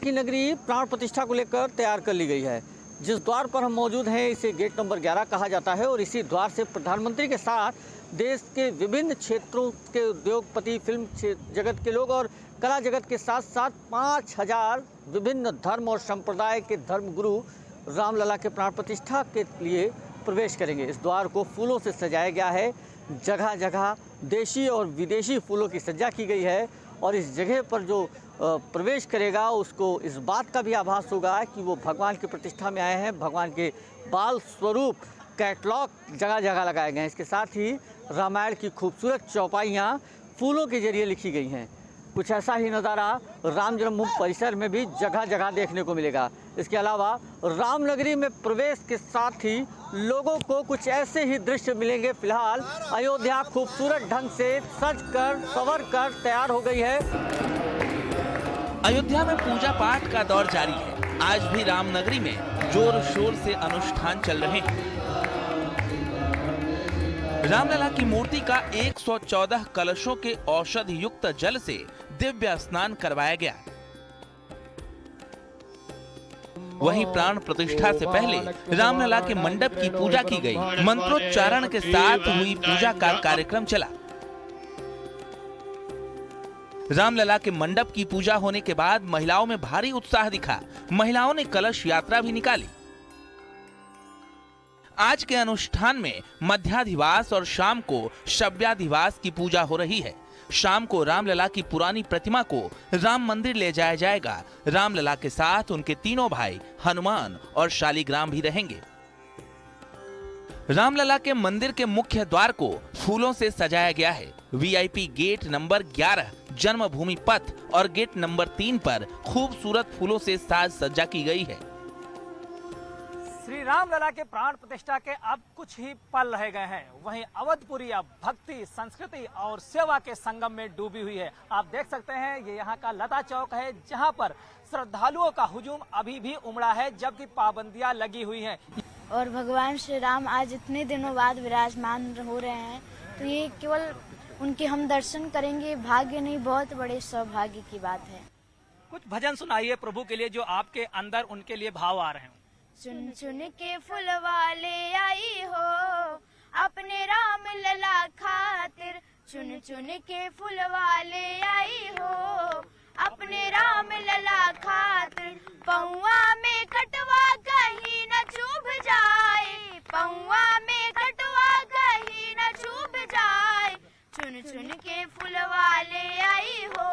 की नगरी प्राण प्रतिष्ठा को लेकर तैयार कर ली गई है। जिस द्वार पर हम मौजूद हैं इसे गेट नंबर 11 कहा जाता है और इसी द्वार से प्रधानमंत्री के साथ देश के विभिन्न क्षेत्रों के उद्योगपति, फिल्म जगत के लोग और कला जगत के साथ साथ 5000 विभिन्न धर्म और संप्रदाय के धर्मगुरु रामलला के प्राण प्रतिष्ठा के लिए प्रवेश करेंगे। इस द्वार को फूलों से सजाया गया है। जगह जगह देशी और विदेशी फूलों की सज्जा की गई है और इस जगह पर जो प्रवेश करेगा उसको इस बात का भी आभास होगा कि वो भगवान की प्रतिष्ठा में आए हैं। भगवान के बाल स्वरूप कैटलॉग जगह जगह लगाए गए हैं। इसके साथ ही रामायण की खूबसूरत चौपाइयाँ फूलों के जरिए लिखी गई हैं। कुछ ऐसा ही नज़ारा राम जन्मभूमि परिसर में भी जगह जगह देखने को मिलेगा। इसके अलावा रामनगरी में प्रवेश के साथ ही लोगों को कुछ ऐसे ही दृश्य मिलेंगे। फिलहाल अयोध्या खूबसूरत ढंग से सज कर संवर कर तैयार हो गई है। अयोध्या में पूजा पाठ का दौर जारी है। आज भी रामनगरी में जोर शोर से अनुष्ठान चल रहे हैं। रामलला की मूर्ति का 114 कलशों के औषध युक्त जल से दिव्य स्नान करवाया गया। वहीं प्राण प्रतिष्ठा से पहले रामलला के मंडप की पूजा की गई। मंत्रोच्चारण के साथ हुई पूजा का कार्यक्रम चला। रामलला के मंडप की पूजा होने के बाद महिलाओं में भारी उत्साह दिखा। महिलाओं ने कलश यात्रा भी निकाली। आज के अनुष्ठान में मध्याधिवास और शाम को शव्याधिवास की पूजा हो रही है। शाम को रामलला की पुरानी प्रतिमा को राम मंदिर ले जाया जाएगा। रामलला के साथ उनके तीनों भाई हनुमान और शालिग्राम भी रहेंगे। रामलला के मंदिर के मुख्य द्वार को फूलों से सजाया गया है। वीआईपी गेट नंबर 11, जन्मभूमि पथ और गेट नंबर 3 पर खूबसूरत फूलों से साज सज्जा की गई है। श्री रामलला के प्राण प्रतिष्ठा के अब कुछ ही पल रह गए हैं। वहीं अवधपुरी अब भक्ति, संस्कृति और सेवा के संगम में डूबी हुई है। आप देख सकते हैं ये यहाँ का लता चौक है जहाँ पर श्रद्धालुओं का हुजूम अभी भी उमड़ा है जबकि पाबंदियां लगी हुई हैं। और भगवान श्री राम आज इतने दिनों बाद विराजमान हो रहे हैं तो ये केवल उनके हम दर्शन करेंगे भाग्य नहीं, बहुत बड़े सौभाग्य की बात है। कुछ भजन सुनाइए प्रभु के लिए जो आपके अंदर उनके लिए भाव आ रहे हैं। चुन चुन के फुलवाले आई हो अपने राम लला खातिर, चुन चुन के फुलवाले आई हो अपने राम लला खातिर। पौआ में कटवा कहीं न चुभ जाए, पौआ में कटवा कहीं न चुभ जाए, चुन चुन के फुलवाले आई हो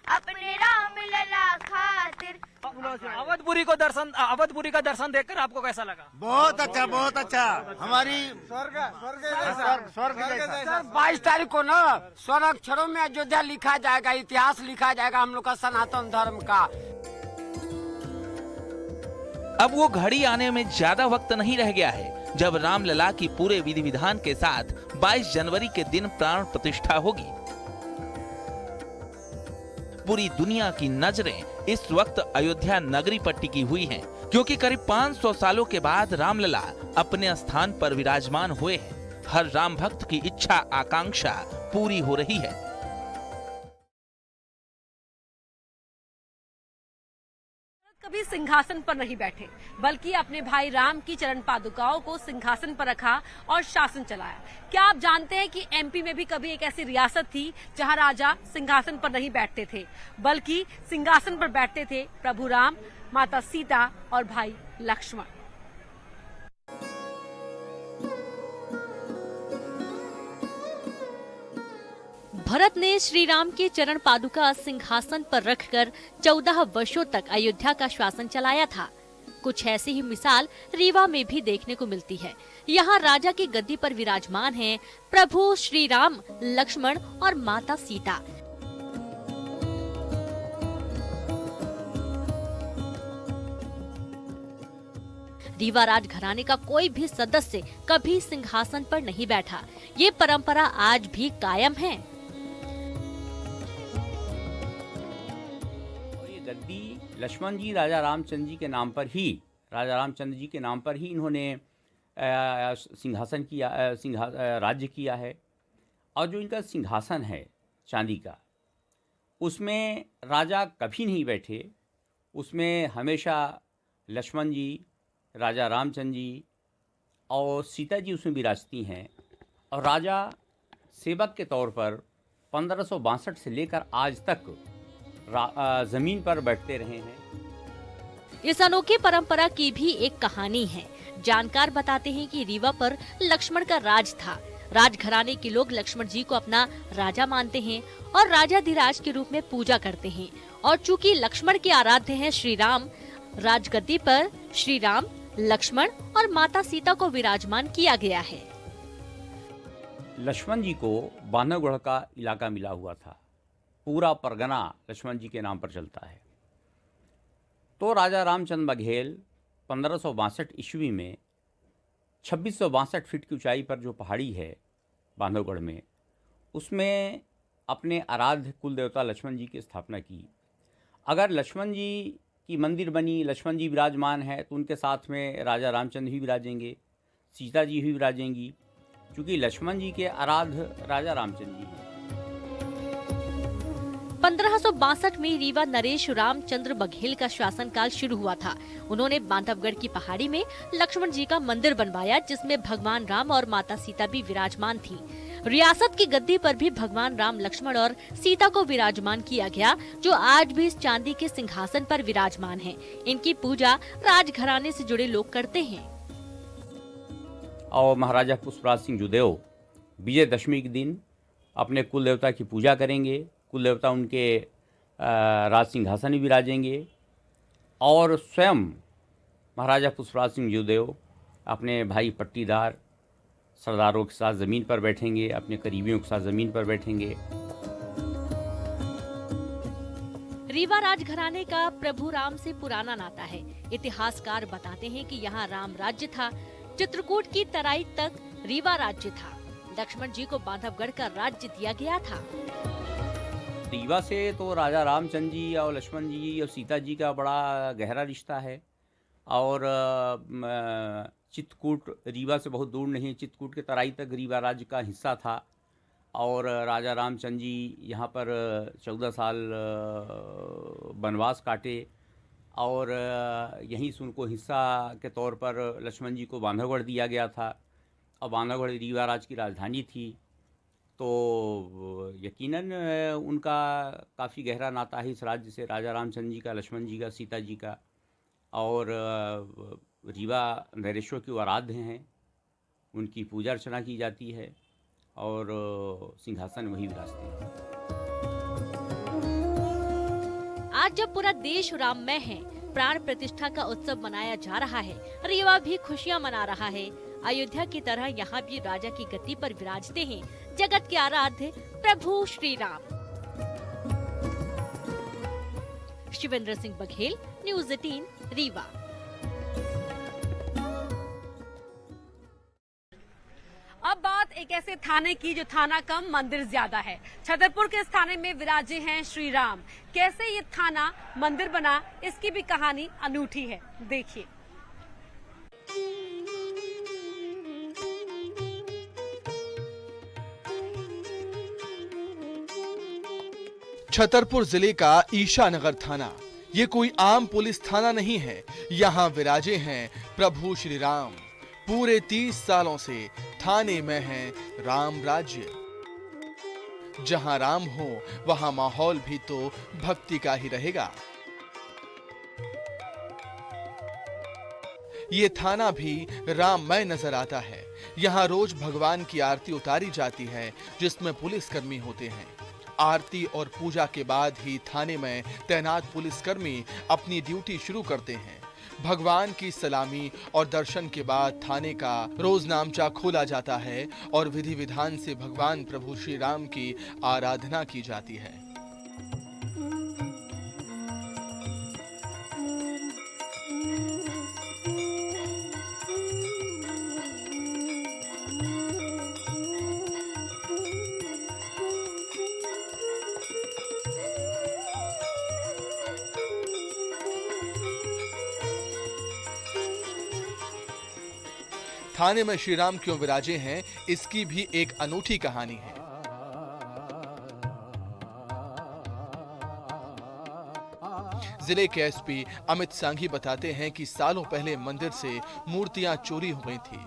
अपने राम लला खातिर। अवधपुरी का दर्शन देखकर आपको कैसा लगा? बहुत अच्छा, बहुत अच्छा। हमारी स्वर्ग जैसा। 22 तारीख को ना स्वर्ण अक्षरों में अयोध्या लिखा जाएगा, इतिहास लिखा जाएगा हम लोग का सनातन धर्म का। अब वो घड़ी आने में ज्यादा वक्त नहीं रह गया है जब रामलला की पूरे विधि विधान के साथ 22 जनवरी के दिन प्राण प्रतिष्ठा होगी। पूरी दुनिया की नजरें इस वक्त अयोध्या नगरी पर टिकी हुई हैं, क्योंकि करीब 500 सालों के बाद रामलला अपने स्थान पर विराजमान हुए हैं। हर राम भक्त की इच्छा आकांक्षा पूरी हो रही है। कभी सिंहासन पर नहीं बैठे बल्कि अपने भाई राम की चरण पादुकाओं को सिंहासन पर रखा और शासन चलाया। क्या आप जानते हैं कि एमपी में भी कभी एक ऐसी रियासत थी जहां राजा सिंहासन पर नहीं बैठते थे बल्कि सिंहासन पर बैठते थे प्रभु राम, माता सीता और भाई लक्ष्मण। भरत ने श्री राम के चरण पादुका सिंहासन पर रखकर 14 वर्षों तक अयोध्या का शासन चलाया था। कुछ ऐसी ही मिसाल रीवा में भी देखने को मिलती है। यहाँ राजा की गद्दी पर विराजमान हैं प्रभु श्री राम, लक्ष्मण और माता सीता। रीवा राजघराने का कोई भी सदस्य कभी सिंहासन पर नहीं बैठा। ये परंपरा आज भी कायम है। गद्दी लक्ष्मण जी राजा रामचंद्र जी के नाम पर ही, इन्होंने राज्य किया है। और जो इनका सिंहासन है चांदी का, उसमें राजा कभी नहीं बैठे उसमें हमेशा लक्ष्मण जी, राजा रामचंद्र जी और सीता जी उसमें विराजती हैं। और राजा सेवक के तौर पर 1562 से लेकर आज तक ज़मीन पर बैठते रहे हैं। इस अनोखी परंपरा की भी एक कहानी है। जानकार बताते हैं कि रीवा पर लक्ष्मण का राज था। राजघराने के लोग लक्ष्मण जी को अपना राजा मानते हैं और राजाधिराज के रूप में पूजा करते हैं। और चूंकि लक्ष्मण के आराध्य हैं श्री राम, राजगद्दी पर श्री राम, लक्ष्मण और माता सीता को विराजमान किया गया है। लक्ष्मण जी को बांधवगढ़ का इलाका मिला हुआ था। पूरा परगना लक्ष्मण जी के नाम पर चलता है। तो राजा रामचंद्र बघेल 1562 ईस्वी में 2662 फीट की ऊंचाई पर जो पहाड़ी है बांधवगढ़ में, उसमें अपने आराध्य कुल देवता लक्ष्मण जी की स्थापना की। अगर लक्ष्मण जी की मंदिर बनी, लक्ष्मण जी विराजमान है, तो उनके साथ में राजा रामचंद्र भी विराजेंगे, सीता जी भी विराजेंगी, क्योंकि लक्ष्मण जी के आराध्य राजा रामचंद्र जी हैं। 1562 में रीवा नरेश रामचंद्र बघेल का शासनकाल शुरू हुआ था। उन्होंने बांधवगढ़ की पहाड़ी में लक्ष्मण जी का मंदिर बनवाया, जिसमें भगवान राम और माता सीता भी विराजमान थी। रियासत की गद्दी पर भी भगवान राम, लक्ष्मण और सीता को विराजमान किया गया, जो आज भी इस चांदी के सिंहासन पर विराजमान हैं। इनकी पूजा राजघराने से जुड़े लोग करते हैं। और महाराजा पुष्पराज सिंह जुदेव विजयदशमी के दिन अपने कुल देवता की पूजा करेंगे। कुल देवता उनके राज सिंहासन में विराजेंगे और स्वयं महाराजा पुष्पराज सिंह जुदेव अपने भाई पट्टीदार सरदारों के साथ ज़मीन पर बैठेंगे, अपने करीबियों के साथ ज़मीन पर बैठेंगे। रीवा राजघराने का प्रभु राम से पुराना नाता है। इतिहासकार बताते हैं कि यहाँ राम राज्य था। चित्रकूट की तराई तक रीवा राज्य था। लक्ष्मण जी को बांधवगढ़ का राज्य दिया गया था। रीवा से तो राजा रामचंद्र जी और लक्ष्मण जी और सीता जी का बड़ा गहरा रिश्ता है। और चित्रकूट रीवा से बहुत दूर नहीं, चित्रकूट के तराई तक रीवा राज्य का हिस्सा था। और राजा रामचंद्र जी यहाँ पर 14 साल वनवास काटे और यहीं से उनको हिस्सा के तौर पर लक्ष्मण जी को बांधवगढ़ दिया गया था। और बांधवगढ़ रीवा राज्य की राजधानी थी। तो यकीनन उनका काफ़ी गहरा नाता है इस राज्य से, राजा रामचंद्र जी का, लक्ष्मण जी का, सीता जी का। और रीवा नरेश्वर की आराध्य हैं, उनकी पूजा अर्चना की जाती है और सिंहासन वही विराजते हैं। आज जब पूरा देश राममय है, प्राण प्रतिष्ठा का उत्सव मनाया जा रहा है, रीवा भी खुशियां मना रहा है। अयोध्या की तरह यहाँ भी राजा की गद्दी पर विराजते हैं जगत के आराध्य प्रभु श्री राम। शिवेंद्र सिंह बघेल, न्यूज़ 18, रीवा। अब बात एक ऐसे थाने की जो थाना कम मंदिर ज्यादा है। छतरपुर के इस थाने में विराजे हैं श्री राम। कैसे ये थाना मंदिर बना, इसकी भी कहानी अनूठी है, देखिए। छतरपुर जिले का ईशानगर थाना ये कोई आम पुलिस थाना नहीं है। यहाँ विराजे हैं प्रभु श्री राम। पूरे 30 सालों से थाने में है राम राज्य। जहां राम हो वहां माहौल भी तो भक्ति का ही रहेगा। ये थाना भी राममय नजर आता है। यहाँ रोज भगवान की आरती उतारी जाती है, जिसमें पुलिसकर्मी होते हैं। आरती और पूजा के बाद ही थाने में तैनात पुलिसकर्मी अपनी ड्यूटी शुरू करते हैं। भगवान की सलामी और दर्शन के बाद थाने का रोजनामचा खोला जाता है और विधि विधान से भगवान प्रभु श्री राम की आराधना की जाती है। थाने में श्री राम क्यों विराजे हैं, इसकी भी एक अनूठी कहानी है। जिले के एसपी अमित सांघी बताते हैं कि सालों पहले मंदिर से मूर्तियां चोरी हो गई थी।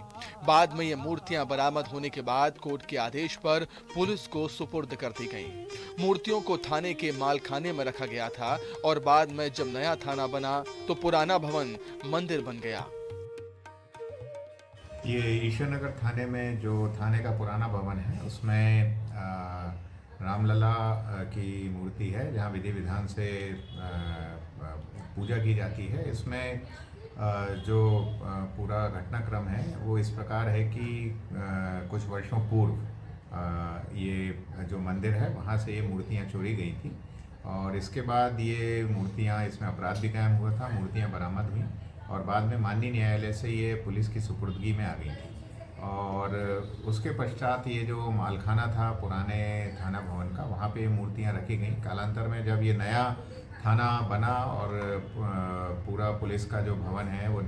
बाद में ये मूर्तियां बरामद होने के बाद कोर्ट के आदेश पर पुलिस को सुपुर्द कर दी गईं। मूर्तियों को थाने के मालखाने में रखा गया था और बाद में जब नया थाना बना तो पुराना भवन मंदिर बन गया। ये ईश्वरनगर थाने में जो थाने का पुराना भवन है उसमें रामलला की मूर्ति है, जहाँ विधि विधान से पूजा की जाती है। इसमें जो पूरा घटनाक्रम है वो इस प्रकार है कि कुछ वर्षों पूर्व ये जो मंदिर है वहाँ से ये मूर्तियाँ चोरी गई थी और इसके बाद ये मूर्तियाँ, इसमें अपराध भी कायम हुआ था, मूर्तियाँ बरामद हुई और बाद में माननीय न्यायालय से ये पुलिस की सुपुर्दगी में आ गई थी। और उसके पश्चात ये जो मालखाना था पुराने थाना भवन का, वहाँ पे मूर्तियाँ रखी गई। कालांतर में जब ये नया थाना बना और पूरा पुलिस का जो भवन है वो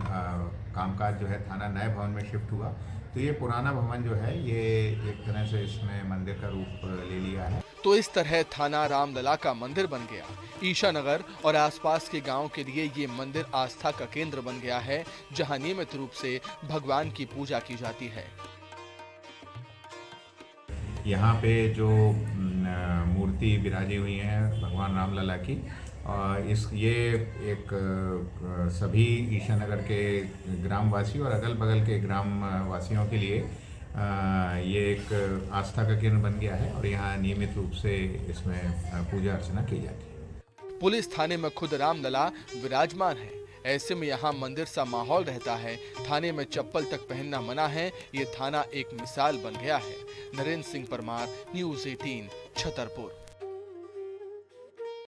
कामकाज जो है थाना नए भवन में शिफ्ट हुआ, तो ये पुराना भवन जो है ये एक तरह से इसमें मंदिर का रूप ले लिया है। तो इस तरह थाना रामलला का मंदिर बन गया। ईशानगर और आसपास के गांव के लिए ये मंदिर आस्था का केंद्र बन गया है, जहां नियमित रूप से भगवान की पूजा की जाती है। यहाँ पे जो मूर्ति विराजी हुई है भगवान रामलला की, ये एक सभी ईशानगर के ग्रामवासी और अगल बगल के ग्राम वासियों के लिए ये एक आस्था का केंद्र बन गया है और यहाँ नियमित रूप से इसमें पूजा अर्चना की जाती है। पुलिस थाने में खुद रामलला विराजमान है, ऐसे में यहाँ मंदिर सा माहौल रहता है। थाने में चप्पल तक पहनना मना है। ये थाना एक मिसाल बन गया है। नरेंद्र सिंह परमार, न्यूज़ 18, छतरपुर।